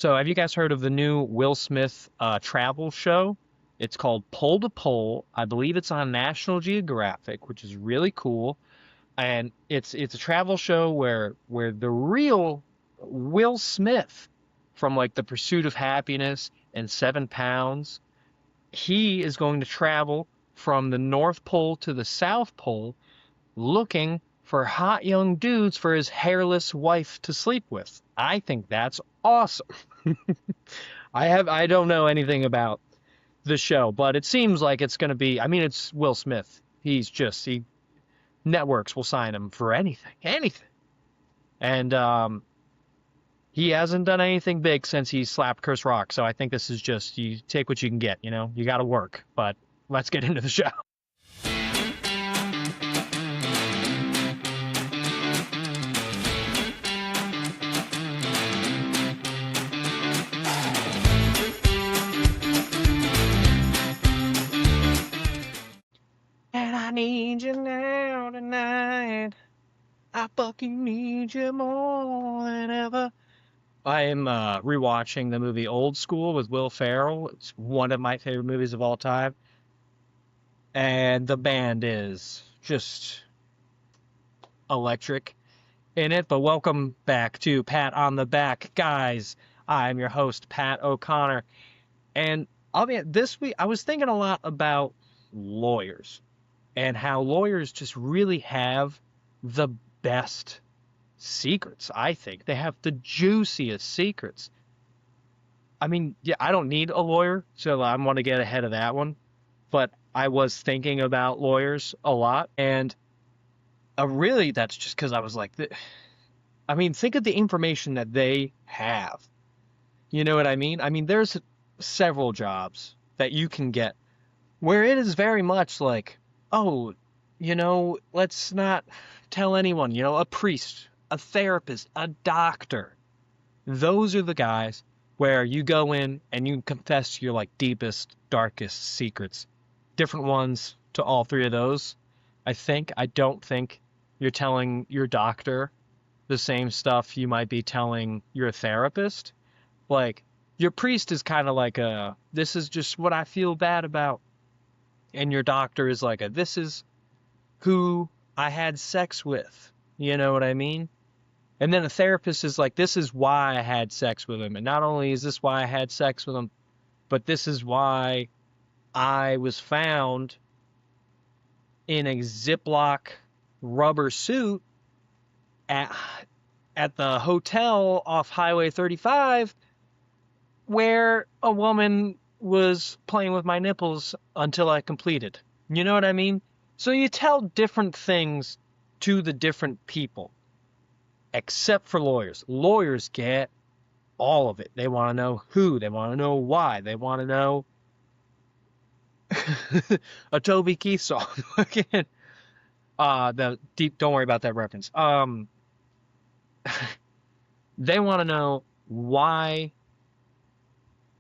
So, have you guys heard of the new Will Smith travel show? It's called Pole to Pole. I believe it's on National Geographic, which is really cool. And it's a travel show where the real Will Smith from like The Pursuit of Happiness and 7 Pounds, he is going to travel from the North Pole to the South Pole looking for hot young dudes for his hairless wife to sleep with. I think that's awesome. I don't know anything about the show, but it seems like it's going to be. I mean, it's Will Smith. He networks will sign him for anything, anything. And he hasn't done anything big since he slapped Chris Rock. So I think this is just you take what you can get. You got to work. But let's get into the show. And I need you now tonight. I fucking need you more than ever. I am rewatching the movie Old School with Will Ferrell. It's one of my favorite movies of all time. And the band is just electric in it. But welcome back to Pat on the Back. Guys, I'm your host, Pat O'Connor. And I'll be this week, I was thinking a lot about lawyers and how lawyers just really have the best secrets, I think. They have the juiciest secrets. I mean, yeah, I don't need a lawyer, so I want to get ahead of that one. But I was thinking about lawyers a lot, and really that's just because I was like, I mean, think of the information that they have. You know what I mean? I mean, there's several jobs that you can get where it is very much like, oh, let's not tell anyone, a priest, a therapist, a doctor. Those are the guys where you go in and you confess your like deepest, darkest secrets. Different ones to all three of those. I don't think you're telling your doctor the same stuff you might be telling your therapist. Like, your priest is kind of like this is just what I feel bad about. And your doctor is like this is who I had sex with. You know what I mean? And then a therapist is like, this is why I had sex with him. And not only is this why I had sex with him, but this is why I was found in a Ziploc rubber suit at at the hotel off Highway 35 where a woman was playing with my nipples until I completed. You know what I mean? So you tell different things to the different people, except for lawyers. Lawyers get all of it. They want to know who, they want to know why, they want to know a Toby Keith song. Again, the deep. Don't worry about that reference. They want to know why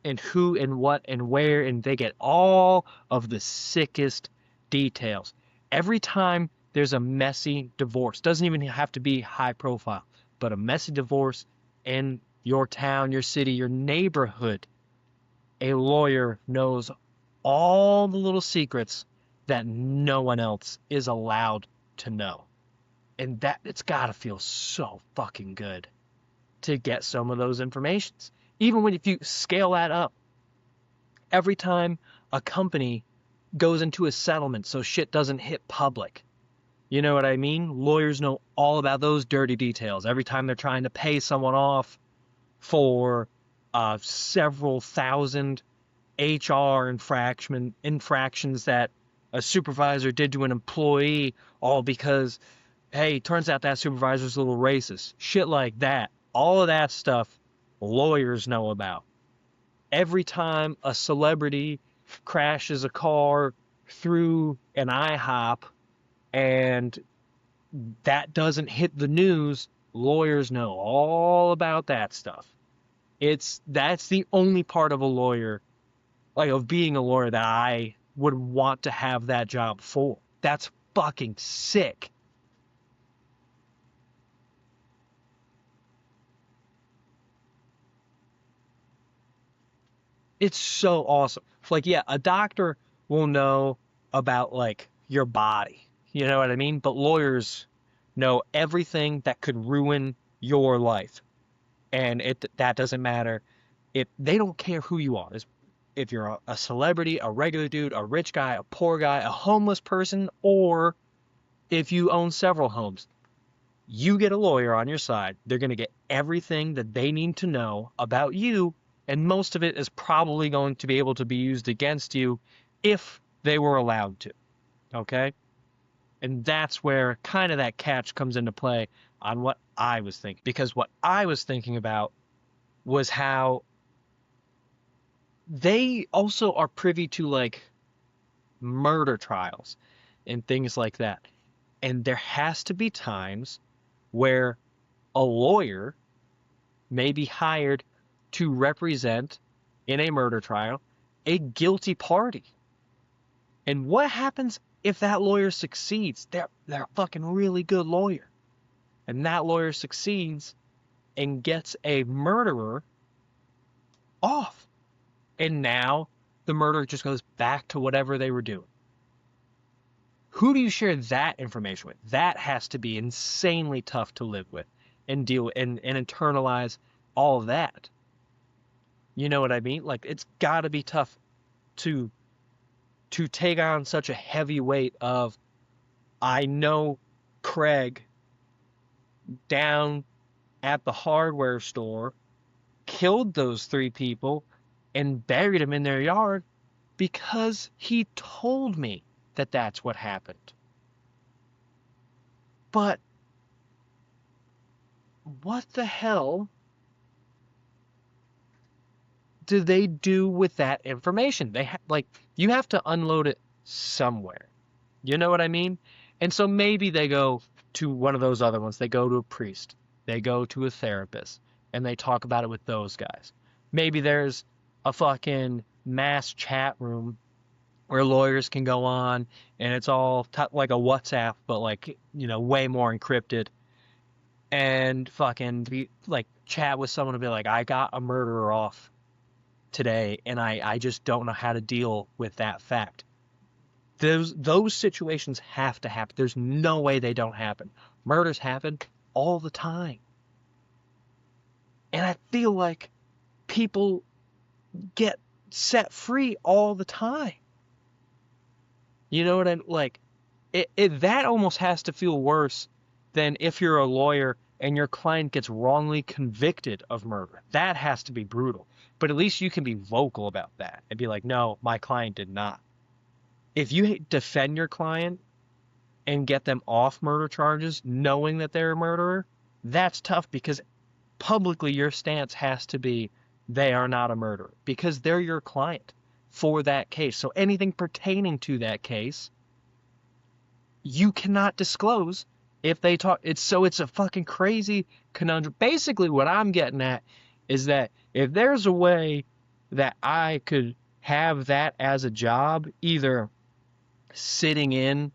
and who and what and where, and they get all of the sickest details. Every time there's a messy divorce, doesn't even have to be high profile, but a messy divorce in your town, your city, your neighborhood, a lawyer knows all the little secrets that no one else is allowed to know. And that it's got to feel so fucking good to get some of those informations. Even when if you scale that up, every time a company goes into a settlement so shit doesn't hit public, you know what I mean? Lawyers know all about those dirty details. Every time they're trying to pay someone off for several thousand HR infractions that a supervisor did to an employee, all because, hey, turns out that supervisor's a little racist. Shit like that. All of that stuff lawyers know about. Every time a celebrity crashes a car through an IHOP and that doesn't hit the news, lawyers know all about that stuff. That's the only part of a lawyer, like of being a lawyer, that I would want to have that job for. That's fucking sick. It's so awesome. Like, yeah, a doctor will know about like your body. You know what I mean? But lawyers know everything that could ruin your life. And that doesn't matter if they don't care who you are. If you're a celebrity, a regular dude, a rich guy, a poor guy, a homeless person, or if you own several homes, you get a lawyer on your side. They're going to get everything that they need to know about you, and most of it is probably going to be able to be used against you if they were allowed to. Okay? And that's where kind of that catch comes into play on what I was thinking. Because what I was thinking about was how they also are privy to like murder trials and things like that. And there has to be times where a lawyer may be hired to represent in a murder trial a guilty party. And what happens if that lawyer succeeds? They're a fucking really good lawyer. And that lawyer succeeds and gets a murderer off. And now the murderer just goes back to whatever they were doing. Who do you share that information with? That has to be insanely tough to live with and deal with and internalize all of that. You know what I mean? Like it's got to be tough to take on such a heavy weight of I know Craig down at the hardware store killed those 3 people and buried them in their yard because he told me that that's what happened. But what the hell do they do with that information? Like you have to unload it somewhere. You know what I mean? And so maybe they go to one of those other ones. They go to a priest. They go to a therapist and they talk about it with those guys. Maybe there's a fucking mass chat room where lawyers can go on and it's all like a WhatsApp, but like, you know, way more encrypted and fucking be like chat with someone and be like, I got a murderer off today and I just don't know how to deal with that fact. Those situations have to happen. There's no way they don't happen. Murders happen all the time. And I feel like people get set free all the time. You know what I'm like? That almost has to feel worse than if you're a lawyer and your client gets wrongly convicted of murder. That has to be brutal. But at least you can be vocal about that and be like, no, my client did not. If you defend your client and get them off murder charges knowing that they're a murderer, that's tough because publicly your stance has to be they are not a murderer because they're your client for that case. So anything pertaining to that case, you cannot disclose if they talk. It's a fucking crazy conundrum. Basically what I'm getting at is that if there's a way that I could have that as a job, either sitting in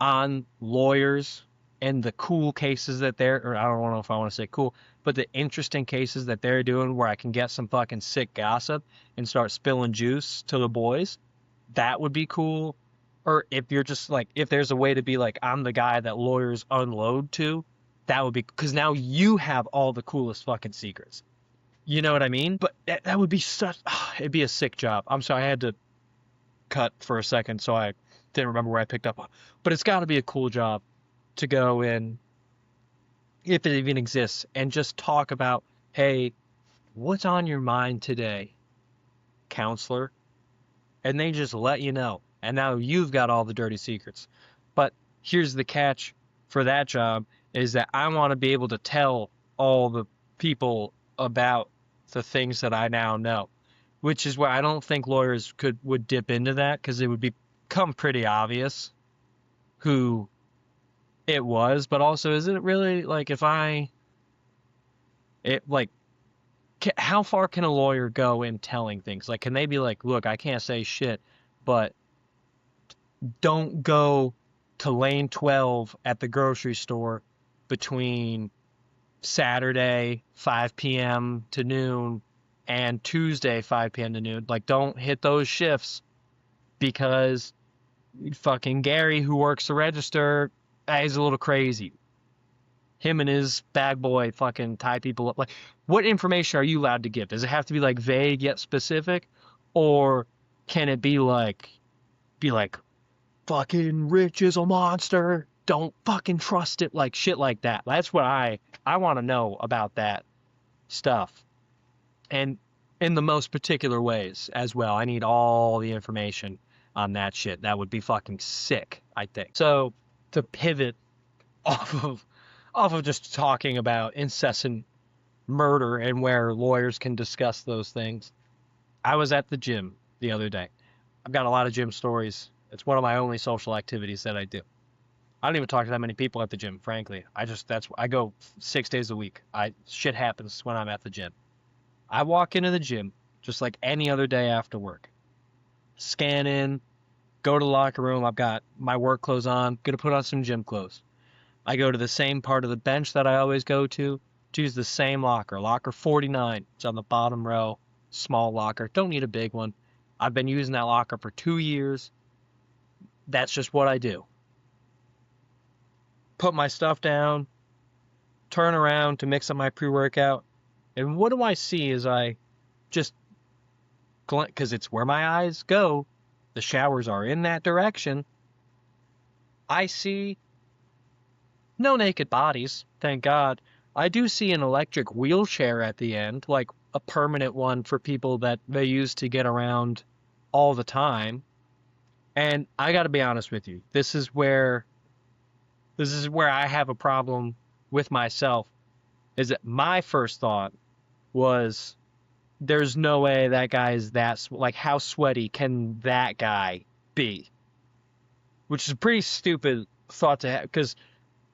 on lawyers and the cool cases that or I don't know if I want to say cool, but the interesting cases that they're doing where I can get some fucking sick gossip and start spilling juice to the boys, that would be cool. Or if you're just like, if there's a way to be like, I'm the guy that lawyers unload to, that would be, because now you have all the coolest fucking secrets. You know what I mean? But that would be it'd be a sick job. I'm sorry, I had to cut for a second, so I didn't remember where I picked up on. But it's got to be a cool job to go in, if it even exists, and just talk about, hey, what's on your mind today, counselor? And they just let you know. And now you've got all the dirty secrets. But here's the catch for that job is that I want to be able to tell all the people about the things that I now know, which is where I don't think lawyers would dip into that because it would become pretty obvious who it was. But also, is it really like how far can a lawyer go in telling things? Like, can they be like, look, I can't say shit, but don't go to lane 12 at the grocery store between Saturday, 5 p.m. to noon, and Tuesday 5 p.m. to noon. Like, don't hit those shifts because fucking Gary, who works the register, he's a little crazy. Him and his bag boy fucking tie people up. Like, what information are you allowed to give? Does it have to be like vague yet specific, or can it be like fucking Rich is a monster? Don't fucking trust it. Like shit like that. That's what I want to know about that stuff, and in the most particular ways as well. I need all the information on that shit. That would be fucking sick, I think. So to pivot off of just talking about incessant murder and where lawyers can discuss those things, I was at the gym the other day. I've got a lot of gym stories. It's one of my only social activities that I do. I don't even talk to that many people at the gym, frankly. I go 6 days a week. Shit happens when I'm at the gym. I walk into the gym just like any other day after work. Scan in, go to the locker room. I've got my work clothes on, gonna put on some gym clothes. I go to the same part of the bench that I always go to, choose the same locker, locker 49. It's on the bottom row, small locker. Don't need a big one. I've been using that locker for 2 years. That's just what I do. Put my stuff down, turn around to mix up my pre-workout, and what do I see as I just glance, because it's where my eyes go, the showers are in that direction. I see no naked bodies, thank God. I do see an electric wheelchair at the end, like a permanent one for people that they use to get around all the time. And I got to be honest with you, this is where I have a problem with myself, is that my first thought was, there's no way that guy is that, like, how sweaty can that guy be? Which is a pretty stupid thought to have, because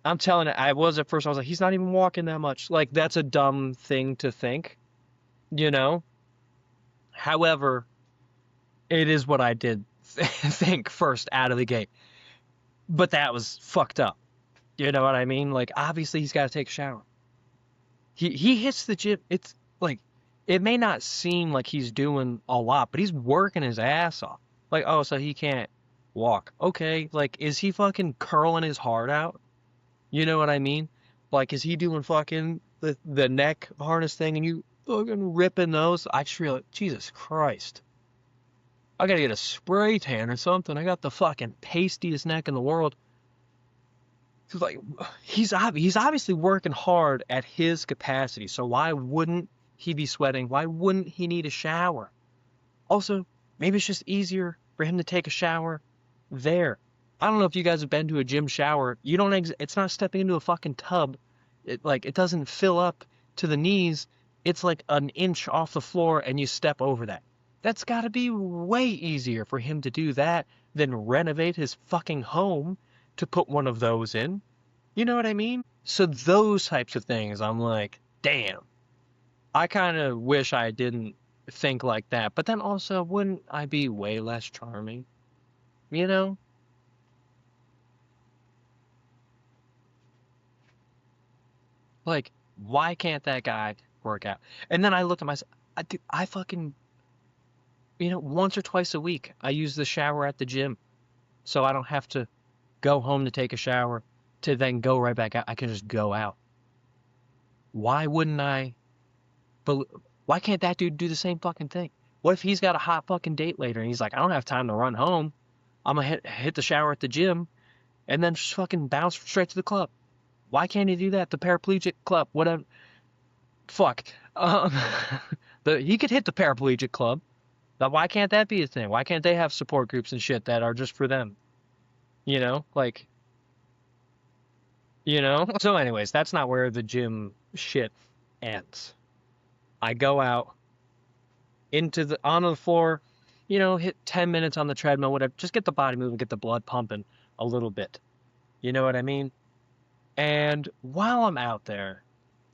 I'm telling you, I was like, he's not even walking that much. Like, that's a dumb thing to think, you know? However, it is what I did think first out of the gate. But that was fucked up. You know what I mean? Like, obviously he's got to take a shower. He hits the gym. It's like, it may not seem like he's doing a lot, but he's working his ass off. Like, oh, so he can't walk. Okay, like, is he fucking curling his heart out? You know what I mean? Like, is he doing fucking the neck harness thing and you fucking ripping those? I just realized, Jesus Christ. I gotta get a spray tan or something. I got the fucking pastiest neck in the world. It's like, he's obviously working hard at his capacity, so why wouldn't he be sweating? Why wouldn't he need a shower? Also, maybe it's just easier for him to take a shower there. I don't know if you guys have been to a gym shower. It's not stepping into a fucking tub. It doesn't fill up to the knees. It's like an inch off the floor and you step over that. That's got to be way easier for him to do that than renovate his fucking home to put one of those in. You know what I mean? So those types of things, I'm like, damn. I kind of wish I didn't think like that. But then also, wouldn't I be way less charming? You know? Like, why can't that guy work out? And then I look at myself, I fucking, once or twice a week, I use the shower at the gym. So I don't have to go home to take a shower to then go right back out. I can just go out. Why wouldn't I? But why can't that dude do the same fucking thing? What if he's got a hot fucking date later and he's like, I don't have time to run home. I'm gonna hit the shower at the gym and then just fucking bounce straight to the club. Why can't he do that? The paraplegic club, whatever. Fuck. He could hit the paraplegic club. Now, why can't that be a thing? Why can't they have support groups and shit that are just for them? Like, So anyways, that's not where the gym shit ends. I go out onto the floor, hit 10 minutes on the treadmill, whatever. Just get the body moving, get the blood pumping a little bit. You know what I mean? And while I'm out there,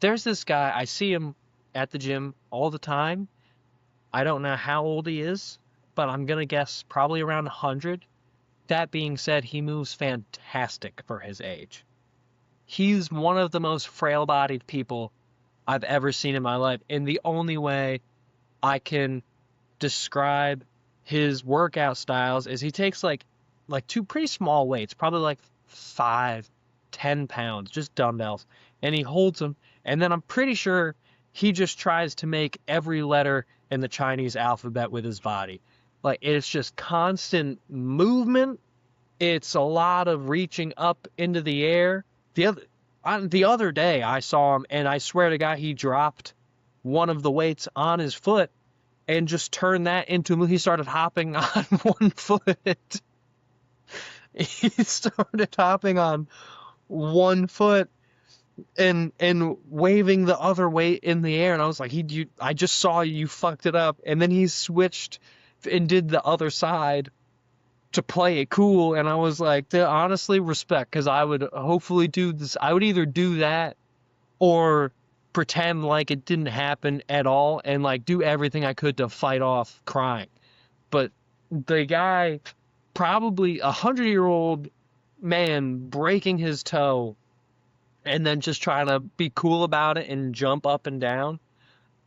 there's this guy, I see him at the gym all the time. I don't know how old he is, but I'm going to guess probably around 100. That being said, he moves fantastic for his age. He's one of the most frail-bodied people I've ever seen in my life. And the only way I can describe his workout styles is he takes like two pretty small weights, probably like 5, 10 pounds, just dumbbells, and he holds them, and then I'm pretty sure he just tries to make every letter in the Chinese alphabet with his body. Like, it's just constant movement. It's a lot of reaching up into the air. The other day I saw him, and I swear to God, he dropped one of the weights on his foot and just turned that into, he started hopping on one foot. He started hopping on one foot and waving the other weight in the air, and I was like, I just saw you fucked it up. And then he switched and did the other side to play it cool, and I was like, honestly, respect, because I would hopefully do this. I would either do that or pretend like it didn't happen at all and like do everything I could to fight off crying. But the guy, probably 100-year-old man, breaking his toe and then just trying to be cool about it and jump up and down.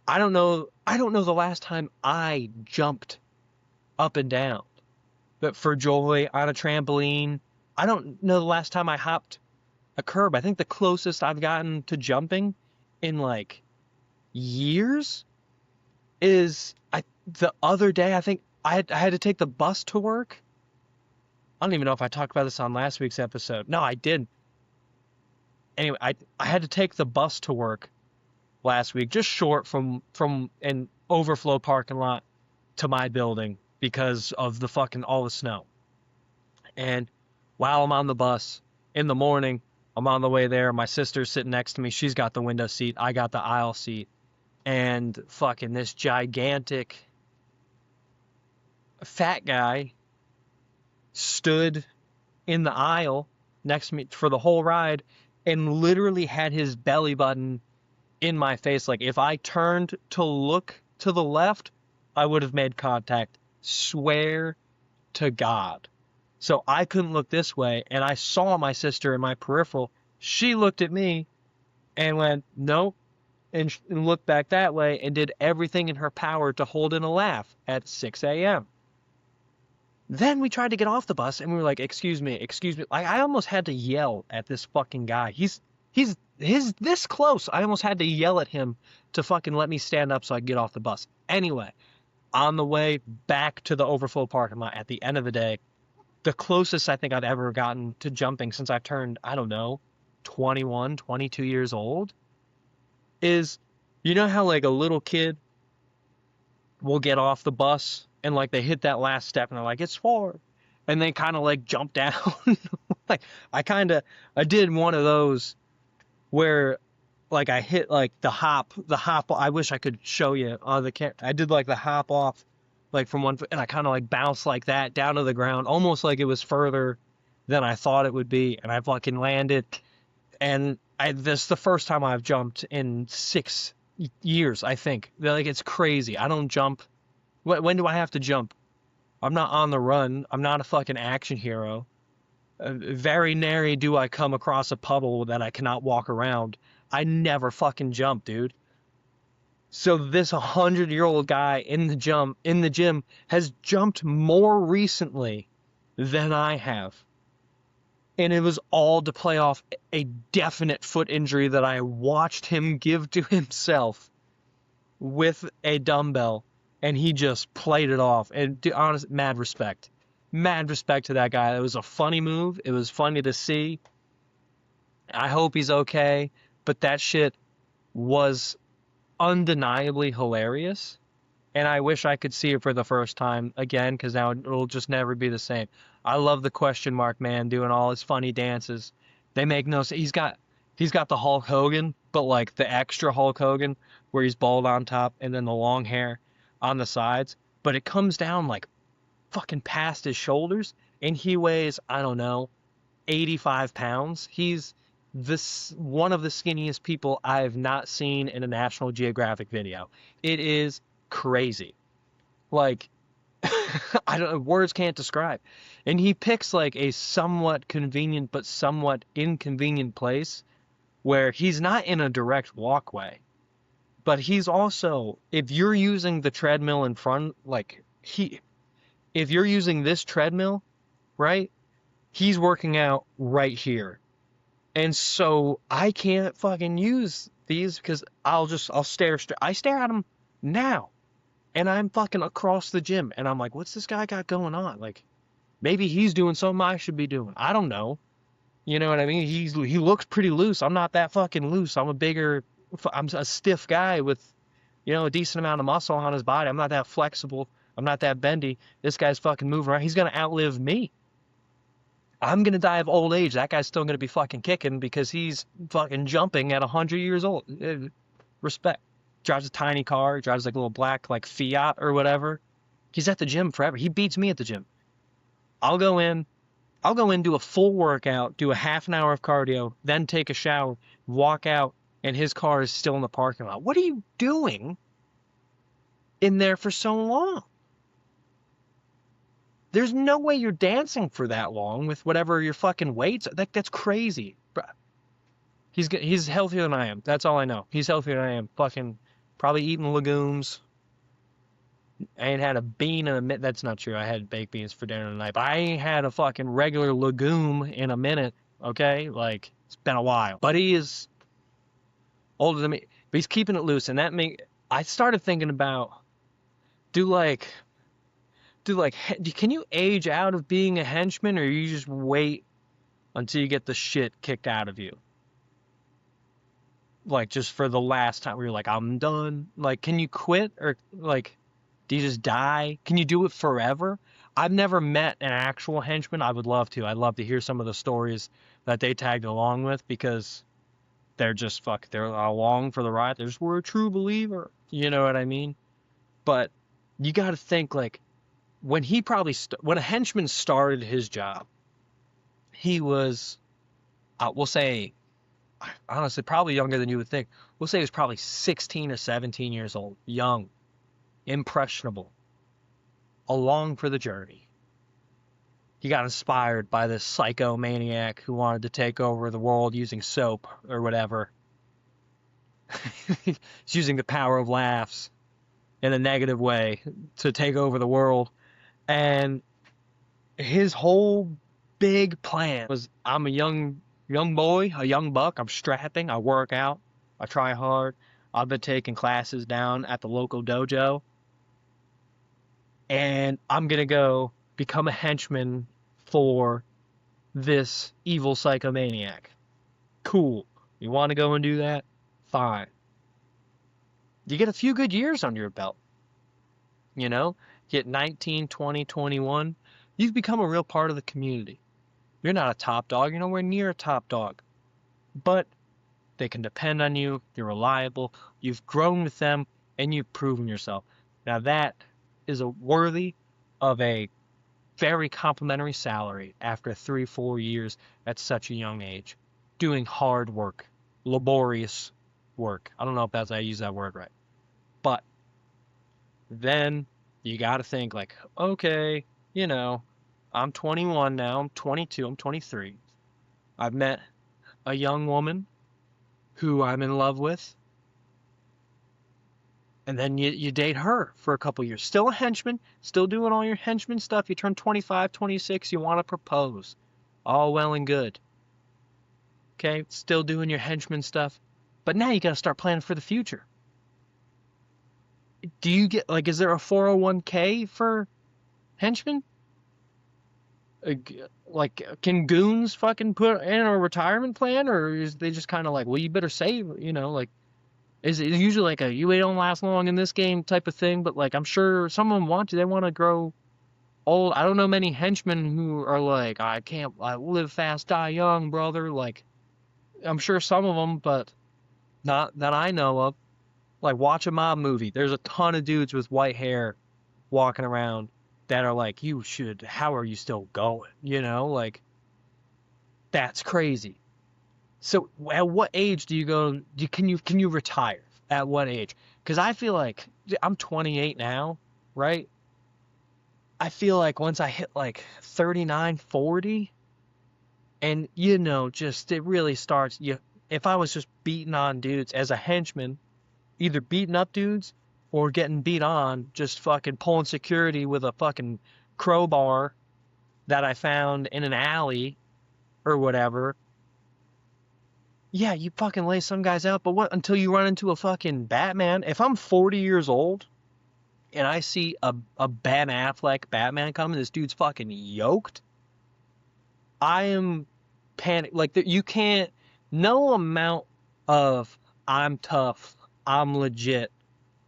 I don't know the last time I jumped up and down, but for joy on a trampoline. I don't know the last time I hopped a curb. I think the closest I've gotten to jumping in like years is the other day. I think I had to take the bus to work. I don't even know if I talked about this on last week's episode. No, I did. Anyway, I had to take the bus to work last week, just short from an overflow parking lot to my building because of the fucking all the snow. And while I'm on the bus in the morning, I'm on the way there. My sister's sitting next to me. She's got the window seat. I got the aisle seat. And fucking this gigantic fat guy stood in the aisle next to me for the whole ride and literally had his belly button in my face. Like, if I turned to look to the left, I would have made contact. Swear to God. So I couldn't look this way, and I saw my sister in my peripheral. She looked at me and went, nope, and looked back that way and did everything in her power to hold in a laugh at 6 a.m. Then we tried to get off the bus, and we were like, excuse me. Like, I almost had to yell at this fucking guy. He's this close. I almost had to yell at him to fucking let me stand up so I could get off the bus. Anyway, on the way back to the overflow parking lot at the end of the day, the closest I think I've ever gotten to jumping since I've turned, I don't know, 21, 22 years old, is, you know how like a little kid will get off the bus and like they hit that last step and they're like, it's 4, and they kind of like jump down. Like, I did one of those where like I hit like the hop. I wish I could show you on the camera. I did like the hop off like from one foot, and I kind of like bounced like that down to the ground, almost like it was further than I thought it would be, and I fucking landed. And this is the first time I've jumped in 6 years, I think. Like, it's crazy. I don't jump. When do I have to jump? I'm not on the run. I'm not a fucking action hero. Very nary do I come across a puddle that I cannot walk around. I never fucking jump, dude. So this 100-year-old guy in the gym has jumped more recently than I have. And it was all to play off a definite foot injury that I watched him give to himself with a dumbbell, and he just played it off. And honest, mad respect to that guy. It was a funny move. It was funny to see. I hope he's okay, but that shit was undeniably hilarious, and I wish I could see it for the first time again, because now it'll just never be the same. I love the question mark man doing all his funny dances. They make no sense. He's got the Hulk Hogan, but like the extra Hulk Hogan where he's bald on top and then the long hair on the sides, but it comes down like fucking past his shoulders, and he weighs, I don't know, 85 pounds. He's one of the skinniest people I've not seen in a National Geographic video. It is crazy. Like, words can't describe. And he picks like a somewhat convenient but somewhat inconvenient place where he's not in a direct walkway, But he's also, if you're using the treadmill in front, like if you're using this treadmill, right? He's working out right here. And so I can't fucking use these because I'll stare straight. I stare at him now and I'm fucking across the gym and I'm like, what's this guy got going on? Like, maybe he's doing something I should be doing. I don't know. You know what I mean? He looks pretty loose. I'm not that fucking loose. I'm a stiff guy with, a decent amount of muscle on his body. I'm not that flexible. I'm not that bendy. This guy's fucking moving around. He's gonna outlive me. I'm gonna die of old age. That guy's still gonna be fucking kicking because he's fucking jumping at 100 years old. Respect. Drives a tiny car. Drives like a little black like Fiat or whatever. He's at the gym forever. He beats me at the gym. I'll go in, do a full workout, do a half an hour of cardio, then take a shower, walk out, and his car is still in the parking lot. What are you doing in there for so long? There's no way you're dancing for that long with whatever your fucking weights. That's crazy. He's healthier than I am. That's all I know. He's healthier than I am. Fucking probably eating legumes. I ain't had a bean in a minute. That's not true. I had baked beans for dinner tonight. But I ain't had a fucking regular legume in a minute. Okay? Like, it's been a while. But he is older than me. But he's keeping it loose. And I started thinking about, can you age out of being a henchman, or you just wait until you get the shit kicked out of you? Like, just for the last time where you're like, I'm done. Like, can you quit? Or, like, do you just die? Can you do it forever? I've never met an actual henchman. I would love to. I'd love to hear some of the stories that they tagged along with, because they're just they're along for the ride. They're just, we're a true believer. You know what I mean? But you got to think, like, when a henchman started his job, he was, we'll say, honestly, probably younger than you would think. We'll say he was probably 16 or 17 years old, young, impressionable, along for the journey. He got inspired by this psychomaniac who wanted to take over the world using soap or whatever. He's using the power of laughs in a negative way to take over the world. And his whole big plan was, I'm a young boy, a young buck. I'm strapping. I work out. I try hard. I've been taking classes down at the local dojo. And I'm going to go become a henchman for this evil psychomaniac. Cool. You want to go and do that? Fine. You get a few good years under your belt. You know? Get 19, 20, 21. You've become a real part of the community. You're not a top dog. You're nowhere near a top dog. But they can depend on you. You're reliable. You've grown with them, and you've proven yourself. Now that is worthy of a very complimentary salary after 3-4 years at such a young age, doing hard work, laborious work. I don't know if I use that word right. But then you got to think, like, okay, I'm 21 now, I'm 22, I'm 23. I've met a young woman who I'm in love with. And then you date her for a couple years. Still a henchman, still doing all your henchman stuff. You turn 25, 26, you want to propose. All well and good. Okay, still doing your henchman stuff. But now you got to start planning for the future. Do you get, like, is there a 401k for henchmen? Like, can goons fucking put in a retirement plan? Or is they just kind of like, well, you better save, like, is it usually like a you don't last long in this game type of thing? But, like, I'm sure some of them they want to grow old. I don't know many henchmen who are like, I live fast, die young, brother. Like, I'm sure some of them, but not that I know of. Like, watch a mob movie. There's a ton of dudes with white hair walking around that are like, how are you still going? Like, that's crazy. So at what age do you go, can you retire? At what age? Because I feel like, I'm 28 now, right? I feel like once I hit like 39, 40, and just, it really starts, if I was just beating on dudes as a henchman, either beating up dudes or getting beat on, just fucking pulling security with a fucking crowbar that I found in an alley or whatever. Yeah, you fucking lay some guys out, but what until you run into a fucking Batman? If I'm 40 years old and I see a Ben Affleck Batman coming, this dude's fucking yoked, I am panic. Like, you can't, no amount of I'm tough, I'm legit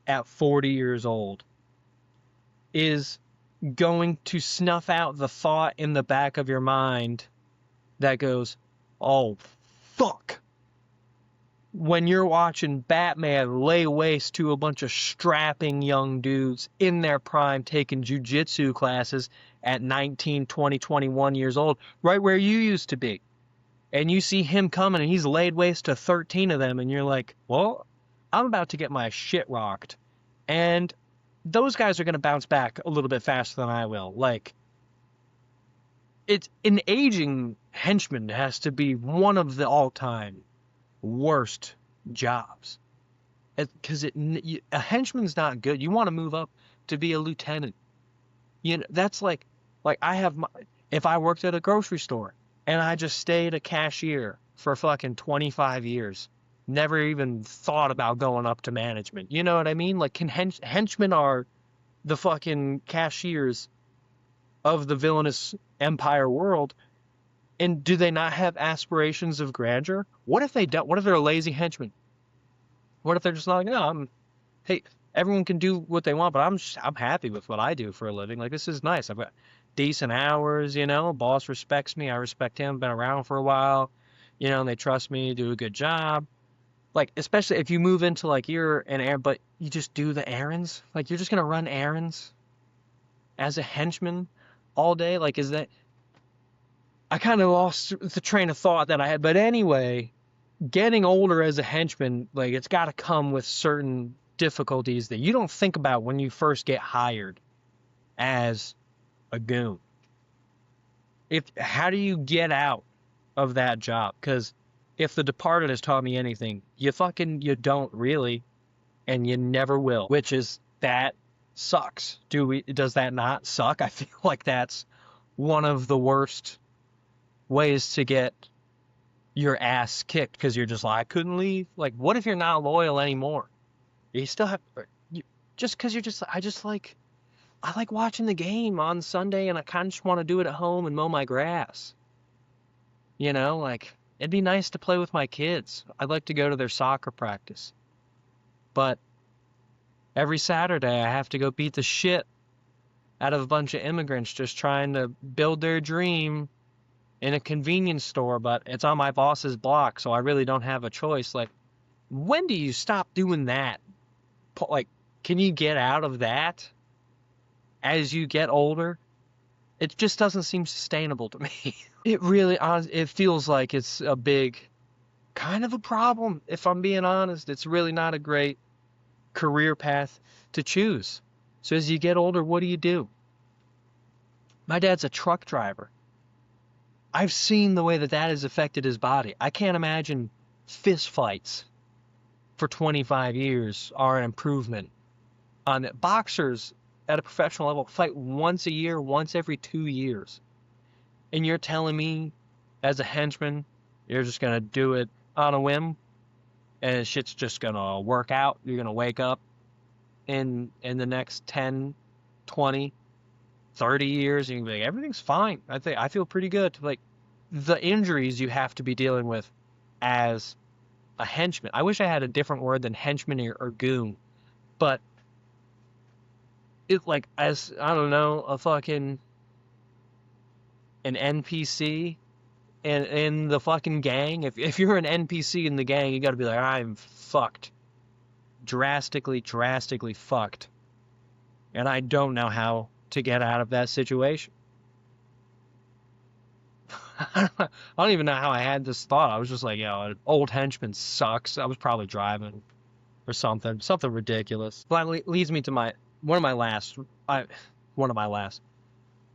at 40 years old is going to snuff out the thought in the back of your mind that goes, oh, fuck. When you're watching Batman lay waste to a bunch of strapping young dudes in their prime taking jujitsu classes at 19, 20, 21 years old, right where you used to be. And you see him coming and he's laid waste to 13 of them, and you're like, well, I'm about to get my shit rocked. And those guys are going to bounce back a little bit faster than I will. Like, it's an aging henchman has to be one of the all-time worst jobs. Because a henchman's not good. You want to move up to be a lieutenant. You know, that's like I have if I worked at a grocery store and I just stayed a cashier for fucking 25 years, never even thought about going up to management. You know what I mean? Like, henchmen are the fucking cashiers of the villainous empire world. And do they not have aspirations of grandeur? What if they don't? What if they're lazy henchmen? What if they're just like, no, hey, everyone can do what they want, but I'm happy with what I do for a living. Like, this is nice. I've got decent hours, you know. Boss respects me. I respect him. Been around for a while, you know, and they trust me, do a good job. Like, especially if you move into like you're an air, but you just do the errands. Like, you're just gonna run errands as a henchman all day. Like, is that? I kind of lost the train of thought that I had. But anyway, getting older as a henchman, like, it's got to come with certain difficulties that you don't think about when you first get hired as a goon. How do you get out of that job? Because if The Departed has taught me anything, you don't really, and you never will. Which is, that sucks. Does that not suck? I feel like that's one of the worst ways to get your ass kicked, because you're just like, I couldn't leave. Like, what if you're not loyal anymore? You still have, just because I like watching the game on Sunday, and I kind of just want to do it at home and mow my grass. You know, like, it'd be nice to play with my kids. I'd like to go to their soccer practice. But every Saturday I have to go beat the shit out of a bunch of immigrants just trying to build their dream in a convenience store, but it's on my boss's block, so I really don't have a choice. Like, when do you stop doing that? Like, can you get out of that as you get older? It just doesn't seem sustainable to me. It feels like it's a big, kind of a problem, if I'm being honest. It's really not a great career path to choose. So as you get older, what do? My dad's a truck driver. I've seen the way that has affected his body. I can't imagine fist fights for 25 years are an improvement on it. Boxers at a professional level fight once a year, once every 2 years. And you're telling me, as a henchman, you're just going to do it on a whim and shit's just going to work out? You're going to wake up in the next 10, 20, 30 years, and you're like, everything's fine. I feel pretty good. Like, the injuries you have to be dealing with as a henchman. I wish I had a different word than henchman or goon, but it's like, as, I don't know, an NPC in the fucking gang. If you're an NPC in the gang, you got to be like, I'm fucked, drastically fucked, and I don't know how to get out of that situation. I don't even know how I had this thought. I was just like, an old henchman sucks. I was probably driving or something ridiculous. Well, that leads me to one of my last.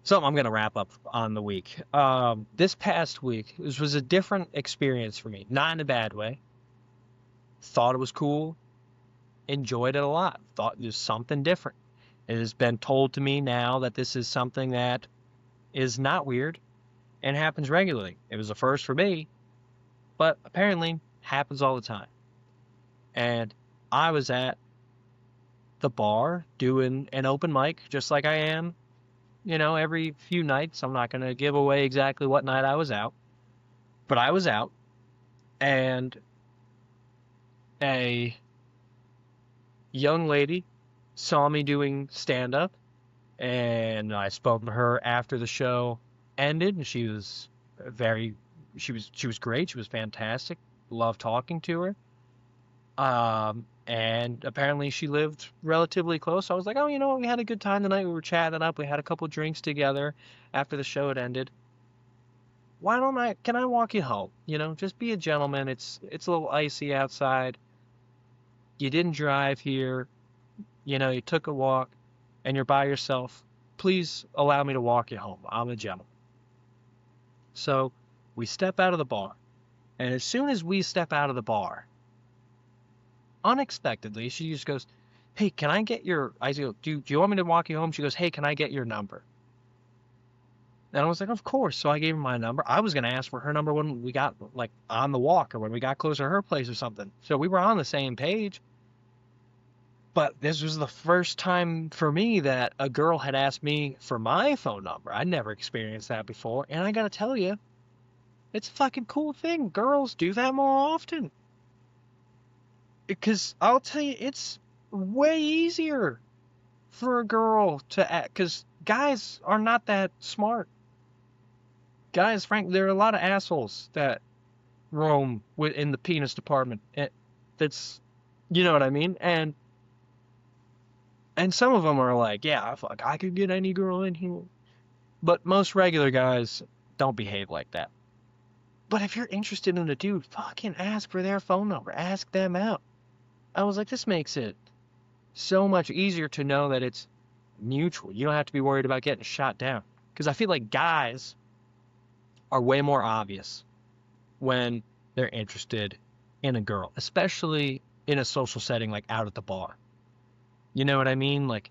Something I'm going to wrap up on the week. This past week, this was a different experience for me. Not in a bad way. Thought it was cool. enjoyed it a lot. Thought it was something different. It has been told to me now that this is something that is not weird and happens regularly. It was a first for me, but apparently happens all the time. And I was at the bar doing an open mic, just like I am, every few nights. I'm not going to give away exactly what night I was out, but I was out, and a young lady saw me doing stand up, and I spoke to her after the show ended, and she was great. She was fantastic. Loved talking to her. And apparently she lived relatively close. So I was like, oh, we had a good time tonight. We were chatting up. We had a couple drinks together after the show had ended. Can I walk you home? Just be a gentleman. It's a little icy outside. You didn't drive here. You took a walk and you're by yourself. Please allow me to walk you home. I'm a gentleman. So we step out of the bar. And as soon as we step out of the bar, unexpectedly, she just goes, hey, can I get your, I go, do you want me to walk you home? She goes, hey, can I get your number? And I was like, of course. So I gave her my number. I was going to ask for her number when we got like on the walk or when we got closer to her place or something. So we were on the same page. But this was the first time for me that a girl had asked me for my phone number. I'd never experienced that before. And I got to tell you, it's a fucking cool thing. Girls do that more often. Because I'll tell you, it's way easier for a girl to act. Because guys are not that smart. Guys, frankly, there are a lot of assholes that roam in the penis department. That's, you know what I mean? And some of them are like, yeah, fuck, I could get any girl in here. But most regular guys don't behave like that. But if you're interested in a dude, fucking ask for their phone number. Ask them out. I was like, this makes it so much easier to know that it's mutual. You don't have to be worried about getting shot down. Because I feel like guys are way more obvious when they're interested in a girl, especially in a social setting like out at the bar. You know what I mean? Like,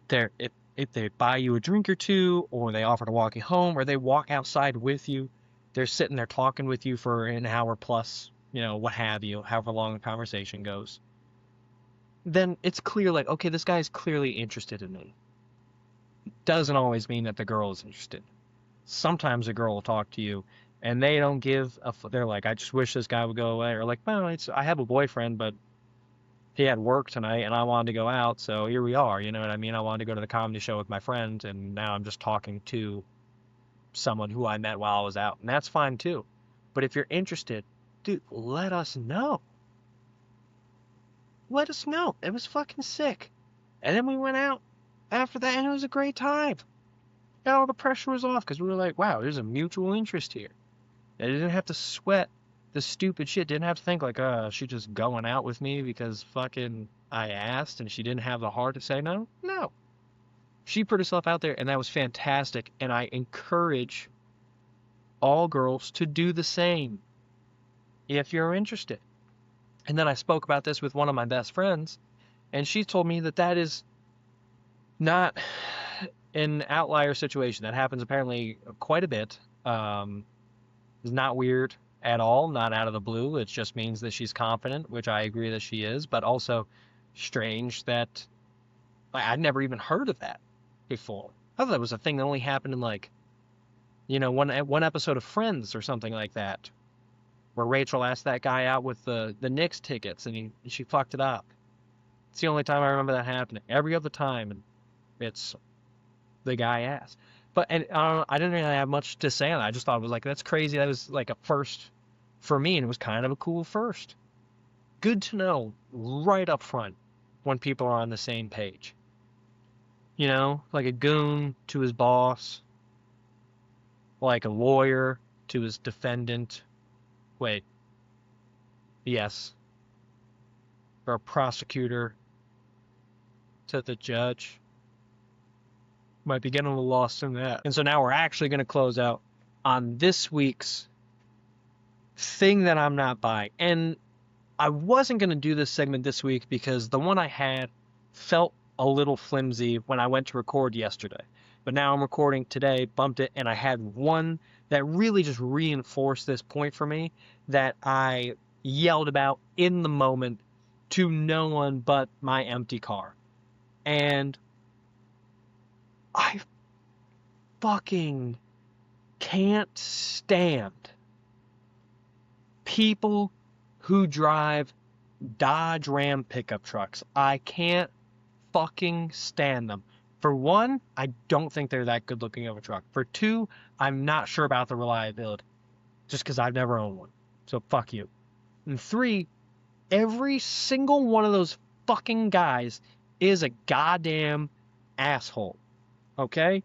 if they buy you a drink or two, or they offer to walk you home, or they walk outside with you, they're sitting there talking with you for an hour plus, what have you, however long the conversation goes, then it's clear, like, okay, this guy's clearly interested in me. Doesn't always mean that the girl is interested. Sometimes a girl will talk to you, and they don't give they're like, I just wish this guy would go away, or like, well, I have a boyfriend, but he had work tonight and I wanted to go out, so here we are, you know what I mean? I wanted to go to the comedy show with my friend, and now I'm just talking to someone who I met while I was out, and that's fine too. But if you're interested, dude, let us know. Let us know. It was fucking sick. And then we went out after that, and it was a great time. And all the pressure was off, because we were like, wow, there's a mutual interest here. I didn't have to sweat the stupid shit. Didn't have to think like, she just going out with me because fucking I asked and she didn't have the heart to say no. No. She put herself out there, and that was fantastic. And I encourage all girls to do the same if you're interested. And then I spoke about this with one of my best friends, and she told me that is not an outlier situation. That happens apparently quite a bit. It's not weird at all, not out of the blue. It just means that she's confident, which I agree that she is, but also strange that I'd never even heard of that before. I thought that was a thing that only happened in like, one episode of Friends or something like that, where Rachel asked that guy out with the Knicks tickets, and she fucked it up. It's the only time I remember that happening. Every other time, it's the guy asked. But I didn't really have much to say on that. I just thought it was like, that's crazy. That was like a first for me, and it was kind of a cool first. Good to know right up front when people are on the same page. Like a goon to his boss, like a lawyer to his defendant. Wait. Yes. Or a prosecutor to the judge. Might be getting a little lost in that. And so now we're actually going to close out on this week's thing that I'm not buying. And I wasn't going to do this segment this week because the one I had felt a little flimsy when I went to record yesterday. But now I'm recording today, bumped it, and I had one that really just reinforced this point for me that I yelled about in the moment to no one but my empty car. And I fucking can't stand people who drive Dodge Ram pickup trucks. I can't fucking stand them. For one, I don't think they're that good looking of a truck. For two, I'm not sure about the reliability. Just because I've never owned one. So fuck you. And three, every single one of those fucking guys is a goddamn asshole. Okay?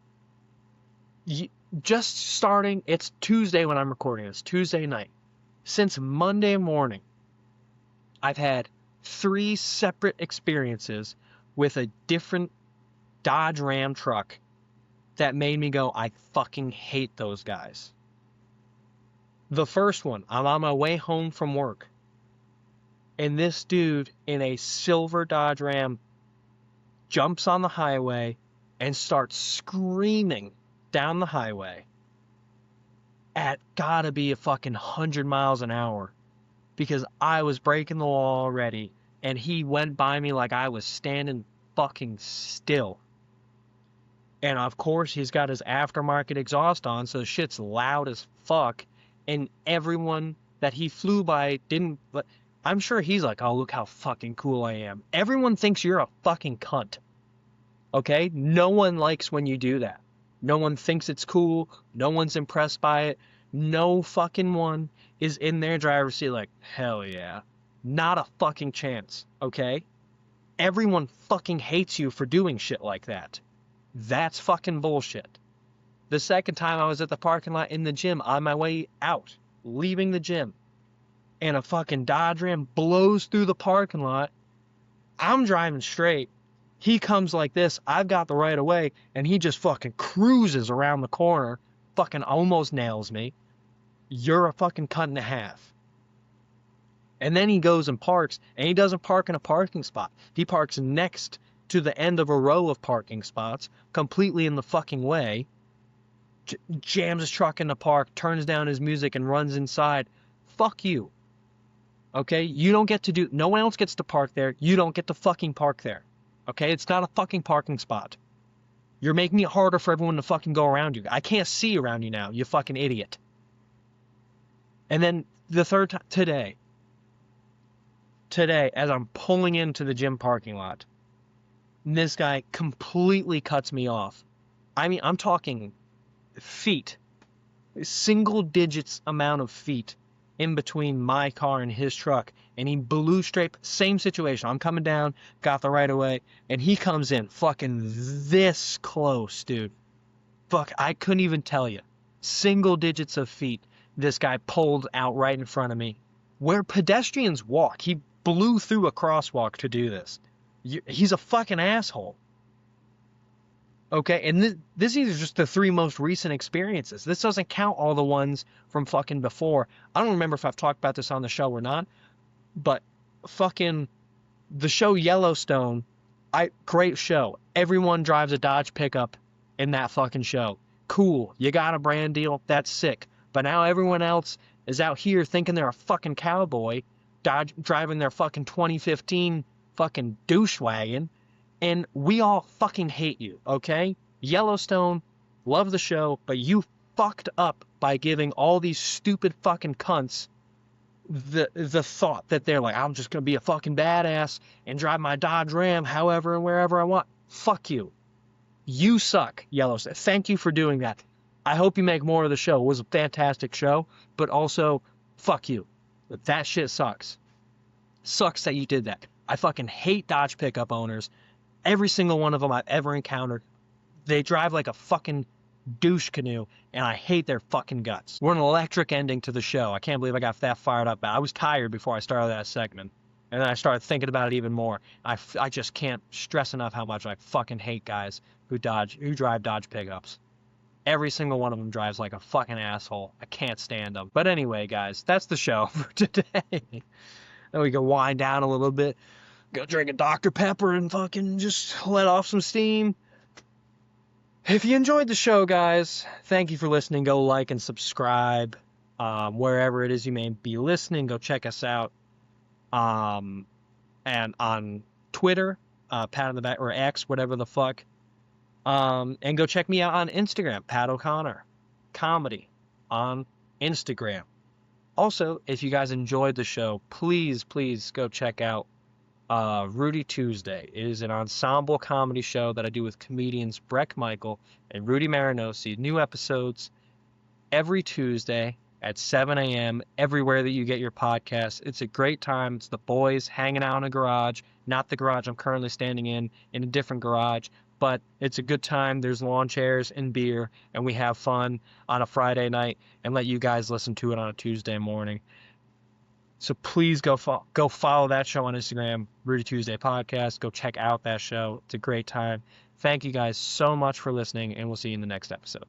Just starting, it's Tuesday when I'm recording this, Tuesday night. Since Monday morning, I've had 3 separate experiences with a different Dodge Ram truck that made me go, I fucking hate those guys. The first one, I'm on my way home from work, and this dude in a silver Dodge Ram jumps on the highway and starts screaming down the highway at gotta be a fucking 100 miles an hour because I was breaking the law already, and he went by me like I was standing fucking still. And of course, he's got his aftermarket exhaust on, so shit's loud as fuck. And everyone that he flew by didn't. I'm sure he's like, oh, look how fucking cool I am. Everyone thinks you're a fucking cunt. Okay? No one likes when you do that. No one thinks it's cool. No one's impressed by it. No fucking one is in their driver's seat like, hell yeah. Not a fucking chance. Okay? Everyone fucking hates you for doing shit like that. That's fucking bullshit. The second time I was at the parking lot in the gym on my way out, leaving the gym, and a fucking Dodge Ram blows through the parking lot. I'm driving straight. He comes like this. I've got the right of way, and he just fucking cruises around the corner, fucking almost nails me. You're a fucking cunt and a half. And then he goes and parks, and he doesn't park in a parking spot. He parks next to the end of a row of parking spots, completely in the fucking way, jams his truck in the park, turns down his music, and runs inside. Fuck you. Okay? You don't get to do... No one else gets to park there. You don't get to fucking park there. Okay? It's not a fucking parking spot. You're making it harder for everyone to fucking go around you. I can't see around you now, you fucking idiot. And then the third time... Today, as I'm pulling into the gym parking lot, this guy completely cuts me off. I mean, I'm talking feet. Single digits amount of feet in between my car and his truck. And he blew straight, same situation. I'm coming down, got the right of way, and he comes in fucking this close, dude. Fuck, I couldn't even tell you. Single digits of feet this guy pulled out right in front of me. Where pedestrians walk. He blew through a crosswalk to do this. He's a fucking asshole. Okay, and this is just the 3 most recent experiences. This doesn't count all the ones from fucking before. I don't remember if I've talked about this on the show or not, but fucking the show Yellowstone, great show. Everyone drives a Dodge pickup in that fucking show. Cool, you got a brand deal, that's sick. But now everyone else is out here thinking they're a fucking cowboy, driving their fucking 2015 fucking douche wagon, and we all fucking hate you, okay? Yellowstone, love the show, but you fucked up by giving all these stupid fucking cunts the thought that they're like, I'm just gonna be a fucking badass and drive my Dodge Ram however and wherever I want. Fuck you. You suck, Yellowstone. Thank you for doing that. I hope you make more of the show. It was a fantastic show, but also, fuck you. That shit sucks. Sucks that you did that. I fucking hate Dodge pickup owners. Every single one of them I've ever encountered. They drive like a fucking douche canoe, and I hate their fucking guts. We're an electric ending to the show. I can't believe I got that fired up. I was tired before I started that segment, and then I started thinking about it even more. I just can't stress enough how much I fucking hate guys who drive Dodge pickups. Every single one of them drives like a fucking asshole. I can't stand them. But anyway, guys, that's the show for today. Then we can wind down a little bit, go drink a Dr. Pepper and fucking just let off some steam. If you enjoyed the show, guys, thank you for listening. Go like and subscribe wherever it is you may be listening. Go check us out. And on Twitter, Pat on the Back, or X, whatever the fuck. And go check me out on Instagram, Pat O'Connor Comedy on Instagram. Also, if you guys enjoyed the show, please go check out Rudy Tuesday. It is an ensemble comedy show that I do with comedians Breck Michael and Rudy Marinosi. New episodes every Tuesday at 7 a.m. everywhere that you get your podcasts. It's a great time. It's the boys hanging out in a garage, not the garage I'm currently standing in a different garage. But it's a good time. There's lawn chairs and beer, and we have fun on a Friday night and let you guys listen to it on a Tuesday morning. So please go follow that show on Instagram, Rudy Tuesday Podcast. Go check out that show. It's a great time. Thank you guys so much for listening, and we'll see you in the next episode.